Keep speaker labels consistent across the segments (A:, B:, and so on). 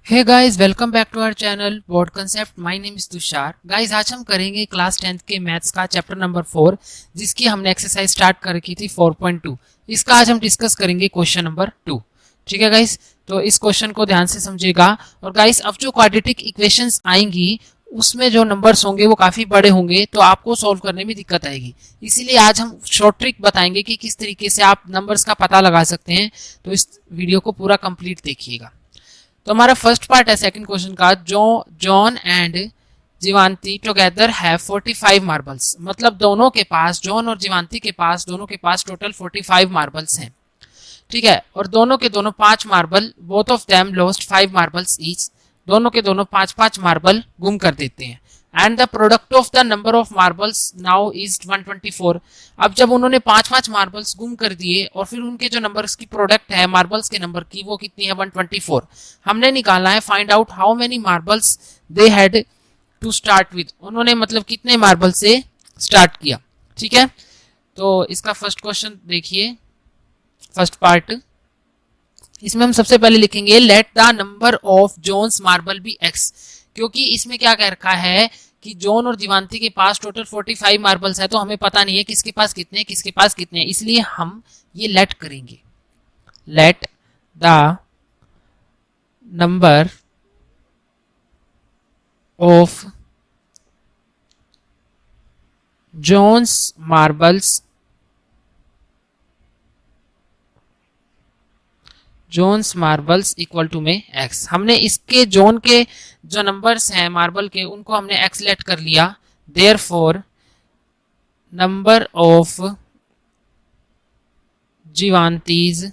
A: Hey guys, welcome back to our channel board concept. My name is Tushar. Guys, आज हम करेंगे class 10th के maths का chapter number 4, जिसकी हमने एक्सरसाइज स्टार्ट कर रखी थी 4.2। इसका आज हम डिस्कस करेंगे क्वेश्चन नंबर 2। ठीक है गाइस, तो इस क्वेश्चन को ध्यान से समझिएगा। और गाइस, अब जो क्वाड्रेटिक इक्वेशंस आएंगी उसमें जो नंबर्स होंगे वो काफ़ी बड़े होंगे, तो आपको सॉल्व करने में दिक्कत आएगी। इसीलिए आज हम शॉर्ट ट्रिक बताएंगे कि किस तरीके से आप नंबर्स का पता लगा सकते हैं। तो इस वीडियो को पूरा कंप्लीट देखिएगा। तो हमारा फर्स्ट पार्ट है सेकंड क्वेश्चन का। John and Jeevanti together have 45 marbles. मतलब दोनों के पास, जॉन और जीवांती के पास, दोनों के पास टोटल 45 मार्बल्स हैं। ठीक है, और दोनों के दोनों 5 marble, both of them lost 5 marbles each. दोनों के दोनों 5-5 मार्बल गुम कर देते हैं। And the product of the number of marbles now is 124। अब जब उन्होंने 5-5 मार्बल्स गुम कर दिए और फिर उनके जो नंबर्स की प्रोडक्ट है मार्बल्स के नंबर की, वो कितनी है? 124। हमने निकालना है find out how many marbles they had to start with. उन्होंने मतलब कितने मार्बल से स्टार्ट किया। ठीक है, तो इसका फर्स्ट क्वेश्चन देखिए, फर्स्ट पार्ट। इसमें हम सबसे पहले लिखेंगे let the number of John's marble be x, क्योंकि इसमें क्या कह रखा है कि जॉन और जीवांती के पास टोटल 45 मार्बल्स है, तो हमें पता नहीं है किसके पास कितने किसके पास कितने, इसलिए हम ये लेट करेंगे। Let the number of John's marbles John's marbles equal to में एक्स। हमने इसके जोन के जो नंबर्स हैं मार्बल के, उनको हमने एक्स लेट कर लिया। देयरफॉर नंबर ऑफ जीवांतीज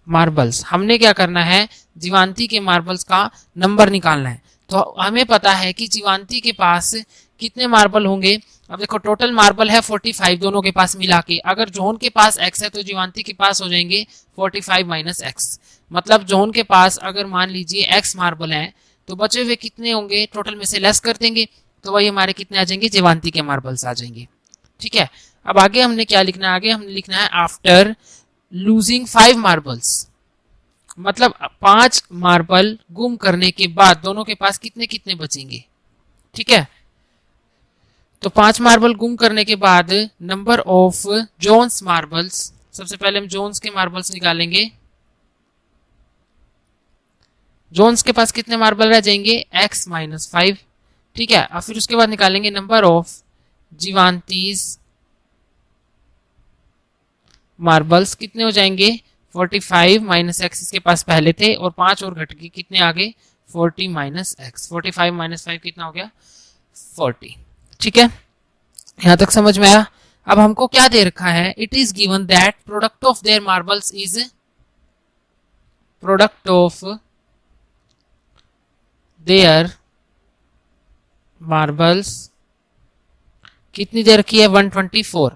A: मार्बल्स, हमने क्या करना है? जीवांती के मार्बल्स का नंबर निकालना है। तो हमें पता है कि जीवांती के पास कितने मार्बल होंगे। अब देखो, टोटल मार्बल है 45 दोनों के पास मिला के। अगर जोन के पास एक्स है तो जीवांती के पास हो जाएंगे 45 माइनस एक्स। मतलब जोन के पास अगर मान लीजिए एक्स मार्बल हैं, तो बचे हुए कितने होंगे? टोटल में से लेस कर देंगे, तो वही हमारे कितने आ जाएंगे? जीवांती के मार्बल्स आ जाएंगे। ठीक है, अब आगे हमने क्या लिखना है? आगे हमने लिखना है आफ्टर लूजिंग 5 मार्बल्स। मतलब 5 मार्बल गुम करने के बाद दोनों के पास कितने कितने बचेंगे। ठीक है, तो 5 मार्बल गुम करने के बाद नंबर ऑफ जोन्स मार्बल्स, सबसे पहले हम जोन्स के मार्बल्स निकालेंगे। जोन्स के पास कितने मार्बल रह जाएंगे? x minus 5। ठीक है, और फिर उसके बाद निकालेंगे नंबर ऑफ जीवांतीज मार्बल्स, कितने हो जाएंगे? 45 माइनस एक्स इसके पास पहले थे, और 5 और घट के कितने आ गए? 40 माइनस एक्स। 45 माइनस 5 कितना हो गया? 40। ठीक है, यहां तक समझ में आया। अब हमको क्या दे रखा है? It is given that product of their marbles is product of their marbles कितनी दे रखी है? 124।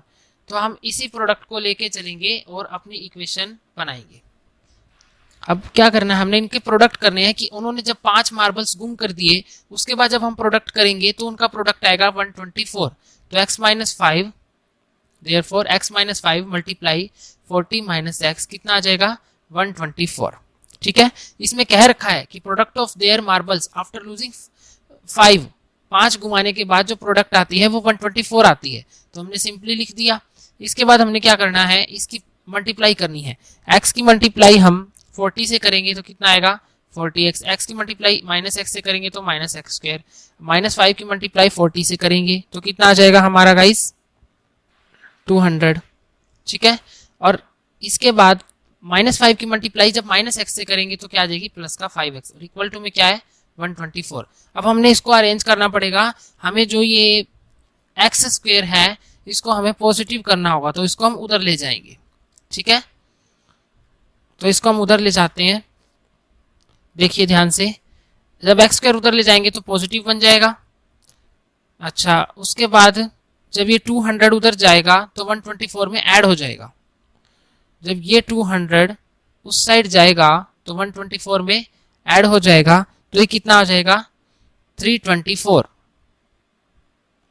A: तो हम इसी प्रोडक्ट को लेके चलेंगे और अपनी इक्वेशन बनाएंगे। अब क्या करना है? हमने इनके प्रोडक्ट करने हैं कि उन्होंने जब 5 मार्बल्स गुम कर दिए, उसके बाद जब हम प्रोडक्ट करेंगे तो उनका प्रोडक्ट आएगा 124। तो x minus 5, therefore x minus 5 multiply 40 minus x, कितना आ जाएगा? 124। ठीक है, इसमें कह रखा है कि product of their marbles after losing 5 घुमाने के बाद जो प्रोडक्ट आती है वो 124 आती है। तो हमने सिंपली लिख दिया। इसके बाद हमने क्या करना है? इसकी मल्टीप्लाई करनी है। x की मल्टीप्लाई हम 40 से करेंगे तो कितना आएगा? 40x। x की मल्टीप्लाई माइनस एक्स से करेंगे तो माइनस एक्स स्क्वायर। माइनस 5 की मल्टीप्लाई 40 से करेंगे तो कितना आ जाएगा हमारा गाइस? 200। ठीक है, और इसके बाद माइनस 5 की मल्टीप्लाई जब माइनस एक्स से करेंगे तो क्या आ जाएगी? प्लस का 5x। इक्वल टू में क्या है? 124। अब हमने इसको अरेंज करना पड़ेगा। हमें जो ये एक्स स्क्वायर है इसको हमें पॉजिटिव करना होगा, तो इसको हम उधर ले जाएंगे। ठीक है, तो इसको हम उधर ले जाते हैं। देखिए ध्यान से, जब एक्स स्क्वायर उधर ले जाएंगे तो पॉजिटिव बन जाएगा। अच्छा, उसके बाद जब ये 200 उधर जाएगा तो 124 में ऐड हो जाएगा। जब ये 200 उस साइड जाएगा तो 124 में ऐड हो जाएगा, तो ये कितना हो जाएगा? 324।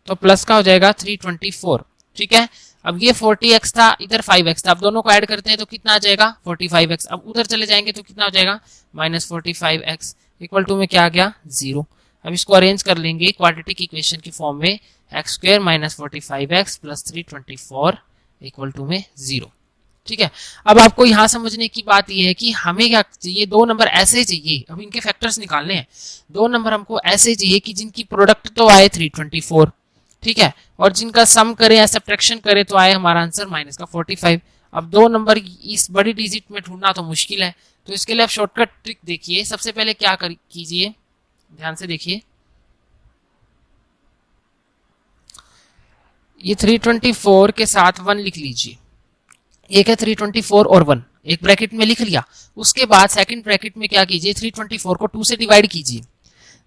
A: तो प्लस का हो जाएगा 324। ठीक है, अब ये 40x था, इधर 5x था, अब दोनों को ऐड करते हैं तो कितना आ जाएगा 45x। अब उधर चले जाएंगे तो कितना हो जाएगा -45x इक्वल टू में क्या आ गया 0। अब इसको अरेंज कर लेंगे क्वाड्रेटिक इक्वेशन की फॉर्म में, x² - 45x + 324 इक्वल टू में 0। ठीक है, अब आपको यहाँ समझने की बात यह है कि हमें क्या चाहिए, दो नंबर ऐसे चाहिए, अब इनके फैक्टर्स निकालने हैं। दो नंबर हमको ऐसे चाहिए कि जिनकी प्रोडक्ट तो आए 324, ठीक है, और जिनका सम करें या सब्ट्रैक्शन करें तो आए हमारा आंसर -45। अब दो नंबर इस बड़ी डिजिट में ढूंढना तो मुश्किल है, तो इसके लिए आप शॉर्टकट ट्रिक देखिए। सबसे पहले क्या कीजिए, ध्यान से देखिए, ये 324 के साथ 1 लिख लीजिए। एक है 324 और 1, एक ब्रैकेट में लिख लिया। उसके बाद सेकंड ब्रैकेट में क्या कीजिए, 324 को 2 से डिवाइड कीजिए।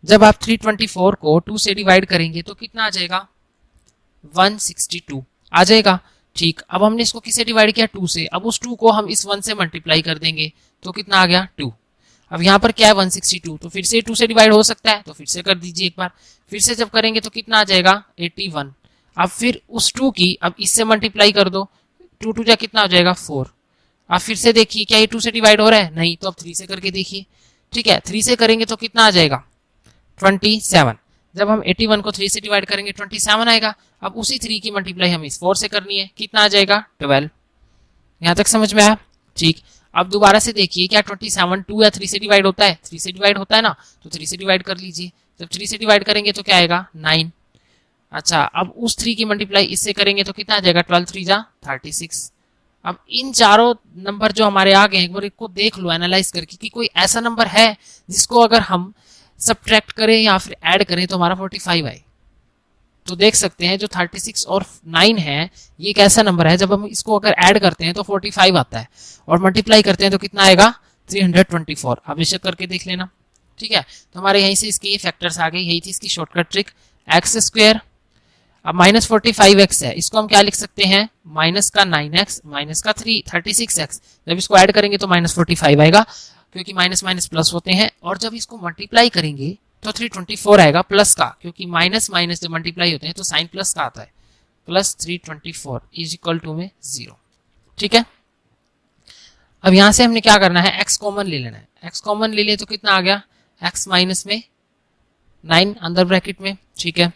A: जब आप 324 को 2 से डिवाइड करेंगे तो कितना आ जाएगा 162 आ जाएगा। ठीक, अब हमने इसको किससे डिवाइड किया 2 से, अब उस 2 को हम इस 1 से मल्टीप्लाई कर देंगे तो कितना आ गया 2। अब यहाँ पर क्या है 162, तो फिर से 2 से डिवाइड हो सकता है, तो फिर से कर दीजिए एक बार। फिर से जब करेंगे तो कितना आ जाएगा 81। अब फिर उस 2 की अब इससे मल्टीप्लाई कर दो, 2 2 जा कितना हो जाएगा 4। आप फिर से देखिए क्या ये 2 से डिवाइड हो रहा है, नहीं, तो अब 3 से करके देखिए। ठीक है, 3 से करेंगे तो कितना आ जाएगा 27। जब हम 81 को 3 से डिवाइड करेंगे 27 आएगा। अब उसी 3 की मल्टीप्लाई हमें इस 4 से करनी है, कितना आ जाएगा 12। यहाँ तक समझ में आया? ठीक, अब दोबारा से देखिए क्या 27 2 या 3 से डिवाइड होता है, 3 से डिवाइड होता है ना, तो 3 से डिवाइड कर लीजिए। जब 3 से डिवाइड करेंगे तो क्या आएगा 9। अच्छा, अब उस 3 की मल्टीप्लाई इससे करेंगे तो कितना आ जाएगा 12 3 जा 36। अब इन चारों नंबर जो हमारे आ गए एक बार इनको देख लो एनालाइज करके कि कोई ऐसा नंबर है जिसको अगर हम सब्ट्रैक्ट करें या फिर ऐड करें तो हमारा 45 आए। तो देख सकते हैं जो 36 और 9 है ये एक ऐसा नंबर है जब हम इसको अगर ऐड करते हैं तो 45 आता है, और मल्टीप्लाई करते हैं तो कितना आएगा 324। आप बेशक करके देख लेना। ठीक है, तो हमारे यहीं से इसके ये फैक्टर्स आ गए, यही थी इसकी शॉर्टकट ट्रिक। x², अब -45x है, इसको हम क्या लिख सकते हैं माइनस का 9x माइनस का 36x। जब इसको ऐड करेंगे तो -45 आएगा, क्योंकि माइनस माइनस प्लस होते हैं, और जब इसको मल्टीप्लाई करेंगे तो 324 आएगा प्लस का, क्योंकि माइनस माइनस जब मल्टीप्लाई होते हैं तो साइन प्लस का आता है, प्लस 324 इज इक्वल टू में 0। ठीक है, अब यहां से हमने क्या करना है x कॉमन ले लेना है। x कॉमन ले लिए तो कितना आ गया x माइनस में 9 अंदर ब्रैकेट में। ठीक है,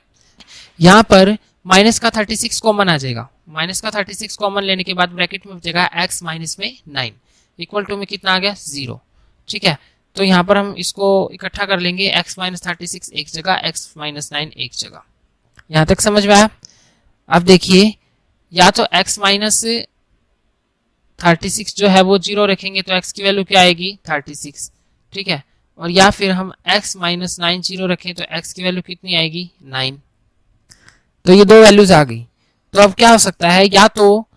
A: यहाँ पर माइनस का 36 कॉमन आ जाएगा, माइनस का 36 कॉमन लेने के बाद ब्रैकेट में बचेगा x माइनस में 9 इक्वल टू में कितना आ गया 0। ठीक है, तो यहाँ पर हम इसको इकट्ठा कर लेंगे, x माइनस 36 एक जगह, x माइनस 9 एक जगह। यहाँ तक समझ में आया? अब देखिए, या तो x माइनस 36 जो है वो 0 रखेंगे तो x की वैल्यू क्या आएगी 36। ठीक है, और या फिर हम x माइनस 9 0 रखें तो x की वैल्यू कितनी आएगी 9। तो ये दो वैल्यूज आ गई। तो अब क्या हो सकता है, या तो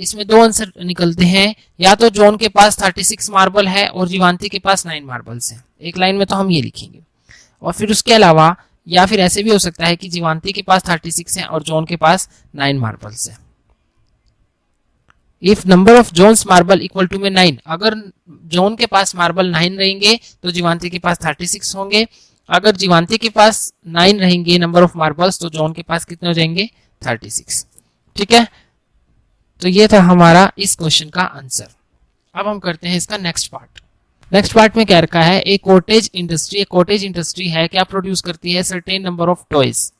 A: इसमें दो आंसर निकलते हैं, या तो जॉन के पास 36 मार्बल है और जीवांती के पास 9 मार्बल्स हैं। एक लाइन में तो हम ये लिखेंगे, और फिर उसके अलावा या फिर ऐसे भी हो सकता है कि जीवांती के पास 36 है और जॉन के पास 9 मार्बल्स है। If number of John's marble equal to में 9, अगर जॉन के पास मार्बल 9 रहेंगे तो जीवांती के पास 36 होंगे। अगर जीवांती के पास 9 रहेंगे नंबर ऑफ मार्बल्स तो जॉन के पास कितने हो जाएंगे 36। ठीक है, तो ये था हमारा इस क्वेश्चन का आंसर। अब हम करते हैं इसका नेक्स्ट पार्ट। नेक्स्ट पार्ट में क्या रखा है, एक कॉटेज इंडस्ट्री, एक कॉटेज इंडस्ट्री है क्या प्रोड्यूस करती है सर्टेन नंबर ऑफ टॉयज।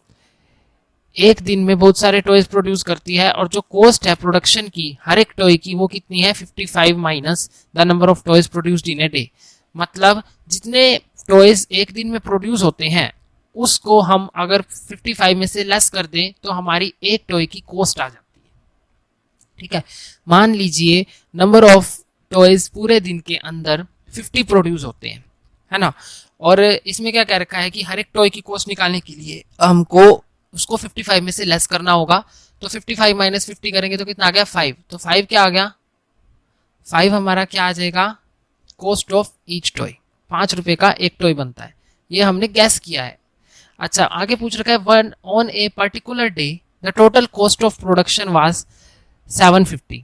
A: एक दिन में बहुत सारे टॉयज प्रोड्यूस करती है, और जो कॉस्ट है प्रोडक्शन की हर एक टॉय की वो कितनी है 55 minus the number of toys produced in a day. मतलब जितने टॉयज एक दिन में प्रोड्यूस होते हैं उसको हम अगर 55 में से लेस कर दें तो हमारी एक टॉय की कॉस्ट आ जाती है। ठीक है, मान लीजिए नंबर ऑफ टॉयज पूरे दिन के अंदर 50 प्रोड्यूस होते हैं, है ना, और इसमें क्या कह रखा है कि हर एक टॉय की कॉस्ट निकालने के लिए हमको उसको 55 में से लेस करना होगा। तो 55 माइनस 50 करेंगे तो कितना आ गया 5। तो 5 क्या आ गया 5 हमारा क्या आ जाएगा कॉस्ट ऑफ ईच टॉय, 5 रुपए का एक टॉय बनता है, ये हमने गैस किया है। अच्छा, आगे पूछ रखा है one on a particular day the total cost of production was 750।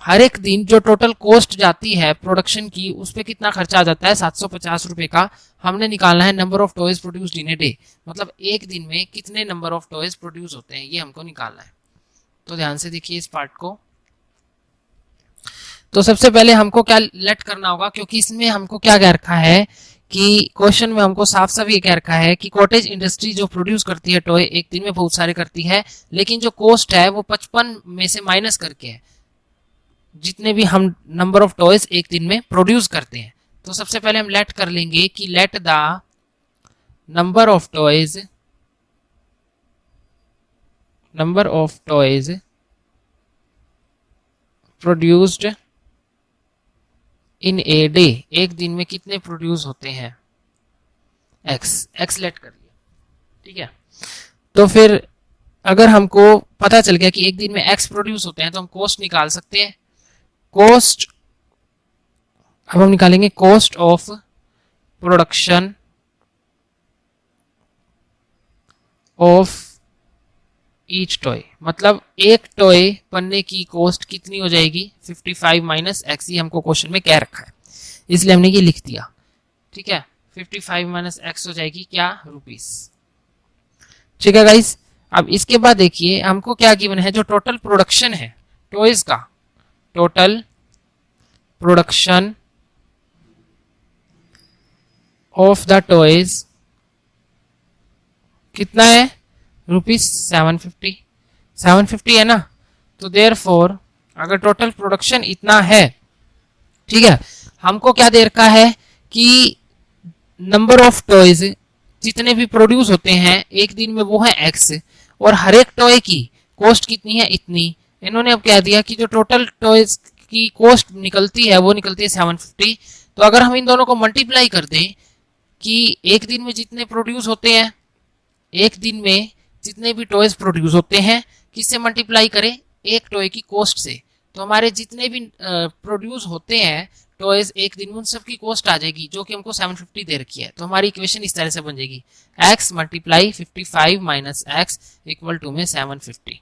A: हर एक दिन जो टोटल कॉस्ट जाती है प्रोडक्शन की उस पर कितना खर्चा आ जाता है 750 रुपए का। हमने निकालना है number of toys produced in a day, मतलब एक दिन में कितने नंबर ऑफ टॉयज प्रोड्यूस होते हैं ये हमको निकालना है। तो ध्यान से देखिए इस पार्ट को। तो सबसे पहले हमको क्या लेट करना होगा, क्योंकि इसमें हमको क्या कह रखा है कि क्वेश्चन में हमको साफ साफ ये कह रखा है कि कॉटेज इंडस्ट्री जो प्रोड्यूस करती है टॉय एक दिन में बहुत सारे करती है, लेकिन जो कॉस्ट है वो 55 में से माइनस करके है, जितने भी हम नंबर ऑफ टॉयज एक दिन में प्रोड्यूस करते हैं। तो सबसे पहले हम लेट कर लेंगे कि late the number of toys produced in a day, एक दिन में कितने प्रोड्यूस होते हैं, एक्स लेट कर लिया। ठीक है, तो फिर अगर हमको पता चल गया कि एक दिन में एक्स प्रोड्यूस होते हैं तो हम कॉस्ट निकाल सकते हैं। कॉस्ट अब हम निकालेंगे cost of production of each toy, मतलब एक टॉय बनने की कॉस्ट कितनी हो जाएगी, 55 माइनस एक्स। ये हमको क्वेश्चन में कह रखा है, इसलिए हमने ये लिख दिया। ठीक है, 55 माइनस एक्स हो जाएगी क्या, रुपीस। ठीक है गाइस, अब इसके बाद देखिए हमको क्या गिवन है, जो टोटल प्रोडक्शन है टॉयज का, total production of the toys कितना है, रुपीज 750 है ना। तो देयरफॉर अगर टोटल प्रोडक्शन इतना है, ठीक है, हमको क्या दे रखा है कि नंबर ऑफ टॉयज जितने भी प्रोड्यूस होते हैं एक दिन में वो है एक्स, और हर एक टॉय की कॉस्ट कितनी है, इतनी। इन्होंने अब कह दिया कि जो टोटल टॉयज की कॉस्ट निकलती है वो निकलती है 750। तो अगर हम इन दोनों को मल्टीप्लाई कर दें कि एक दिन में जितने प्रोड्यूस होते हैं, एक दिन में जितने भी टॉयज प्रोड्यूस होते हैं, किससे मल्टीप्लाई करें, एक टॉय की कॉस्ट से। तो हमारे जितने भी प्रोड्यूस होते हैं टॉयज एक दिन में, उन सब की कॉस्ट आ जाएगी जो कि हमको 750 दे रखी है। तो हमारी इक्वेशन इस तरह से बन जाएगी, x multiply 55 minus x equal to में 750।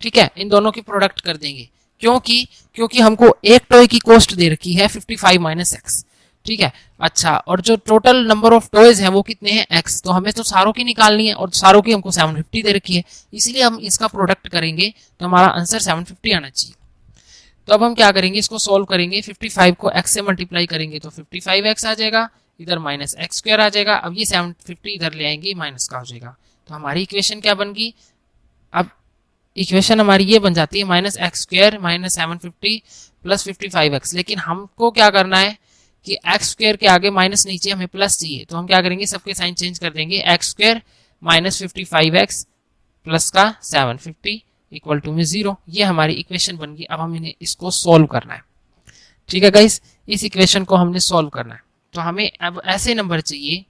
A: ठीक है, इन दोनों की प्रोडक्ट कर देंगे, क्योंकि हमको एक टॉय की कॉस्ट दे रखी है 55 माइनस एक्स। ठीक है, अच्छा, और जो टोटल नंबर ऑफ टॉयज है वो कितने हैं, एक्स। तो हमें तो सारों की निकालनी है और सारों की हमको 750 दे रखी है, इसलिए हम इसका प्रोडक्ट करेंगे तो हमारा आंसर 750 आना चाहिए। तो अब हम क्या करेंगे, इसको सॉल्व करेंगे, 55 को x से मल्टीप्लाई करेंगे तो 55x आ जाएगा, इधर माइनस एक्स स्क्वायर आ जाएगा। अब ये 750 इधर ले आएंगे, माइनस का हो जाएगा। तो हमारी इक्वेशन क्या बन गई, अब इक्वेशन हमारी ये बन जाती है minus x square minus 750 plus 55x। लेकिन हमको क्या करना है कि एक्स स्क्वायर के आगे माइनस नहीं चाहिए, हमें प्लस चाहिए। तो हम क्या करेंगे, सबके साइन चेंज कर देंगे, x square minus 55x plus का 750 इक्वल टू में 0। ये हमारी इक्वेशन बन गई। अब हमें इसको सॉल्व करना है। ठीक है गाइस, इस इक्वेशन को हमने सॉल्व करना है। तो हमें अब ऐसे नंबर चाहिए,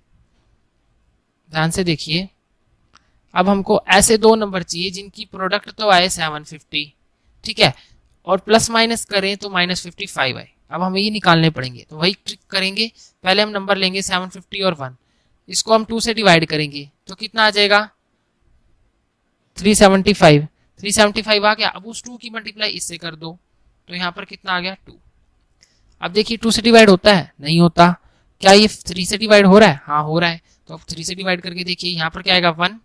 A: ध्यान से देखिए, अब हमको ऐसे दो नंबर चाहिए जिनकी प्रोडक्ट तो आए 750, ठीक है, और प्लस माइनस करें तो माइनस 55 आए। अब हमें ये निकालने पड़ेंगे, तो वही ट्रिक करेंगे। पहले हम नंबर लेंगे 750 और 1, इसको हम 2 से डिवाइड करेंगे तो कितना आ जाएगा, 375 आ गया। अब उस 2 की मल्टीप्लाई इससे कर दो तो यहाँ पर कितना आ गया, 2। अब देखिए 2 से डिवाइड होता है, नहीं होता। क्या ये 3 से डिवाइड हो रहा है, हाँ हो रहा है। तो अब 3 से डिवाइड करके देखिए यहाँ पर क्या आएगा, 1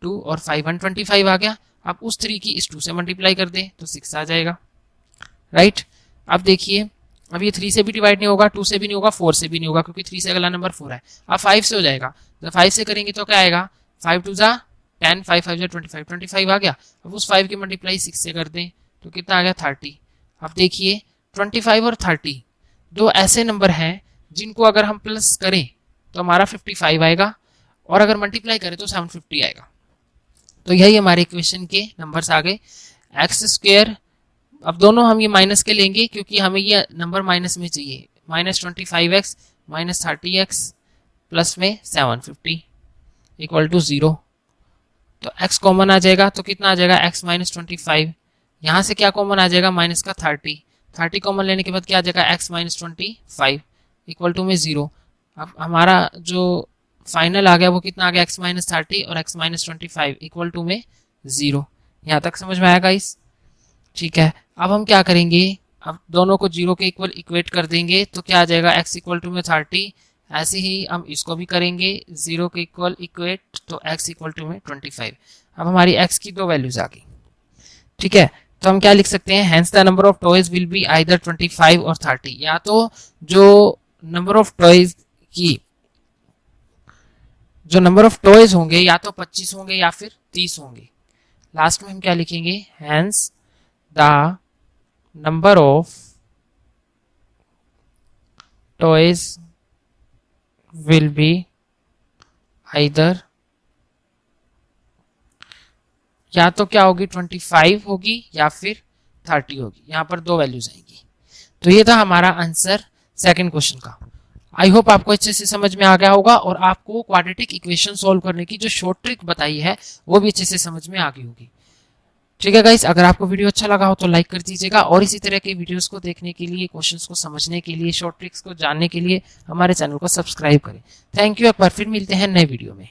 A: 2 और 5 125 आ गया। अब उस 3 की इस 2 से मल्टीप्लाई कर दें तो 6 आ जाएगा, राइट। अब देखिए, अब ये 3 से भी डिवाइड नहीं होगा, 2 से भी नहीं होगा, 4 से भी नहीं होगा, क्योंकि 3 से अगला नंबर 4 है। अब 5 से हो जाएगा, तो 5 से करेंगे तो क्या आएगा, 5 2 जा 10, 5 5 जा 25 आ गया। अब उस 5 की मल्टीप्लाई 6 से कर दें तो कितना आ गया, 30। अब देखिए 25 और 30 दो ऐसे नंबर हैं जिनको अगर हम प्लस करें तो हमारा 55 आएगा, और अगर मल्टीप्लाई करें तो 750 आएगा। तो यही हमारे इक्वेशन के नंबर्स आ गए, एक्स स्क्वायर। अब दोनों हम ये माइनस के लेंगे क्योंकि हमें ये नंबर माइनस में चाहिए, minus 25x minus 30x plus में 750 इक्वल टू 0। तो x कॉमन आ जाएगा तो कितना आ जाएगा, x माइनस 25। यहाँ से क्या कॉमन आ जाएगा, माइनस का 30 कॉमन लेने के बाद क्या आ जाएगा, x माइनस 25 इक्वल टू में 0। अब हमारा जो फाइनल आ गया वो कितना आ गया, x माइनस 30 और x माइनस 25 इक्वल टू में 0। यहाँ तक समझ में आएगा इस, ठीक है। अब हम क्या करेंगे, अब दोनों को 0 के इक्वल इक्वेट कर देंगे तो क्या आ जाएगा, x इक्वल टू में 30। ऐसे ही हम इसको भी करेंगे 0 के इक्वल इक्वेट, तो x इक्वल टू में 25। अब हमारी x की दो वैल्यूज आ गई। ठीक है, तो हम क्या लिख सकते हैं, hence the number of toys will be either 25 और 30। या तो जो नंबर ऑफ टॉयज की जो नंबर ऑफ टॉयज होंगे या तो 25 होंगे या फिर 30 होंगे। लास्ट में हम क्या लिखेंगे, hence the number of toys will be either, या तो क्या होगी 25 होगी या फिर 30 होगी। यहाँ पर दो वैल्यूज आएंगी। तो ये था हमारा आंसर सेकंड क्वेश्चन का। आई होप आपको अच्छे से समझ में आ गया होगा और आपको क्वाड्रेटिक इक्वेशन सॉल्व करने की जो शॉर्ट ट्रिक बताई है वो भी अच्छे से समझ में आ गई होगी। ठीक है गाइस, अगर आपको वीडियो अच्छा लगा हो तो लाइक कर दीजिएगा और इसी तरह के वीडियोस को देखने के लिए, क्वेश्चंस को समझने के लिए, शॉर्ट ट्रिक्स को जानने के लिए हमारे चैनल को सब्सक्राइब करें। थैंक यू, एक बार फिर मिलते हैं नए वीडियो में।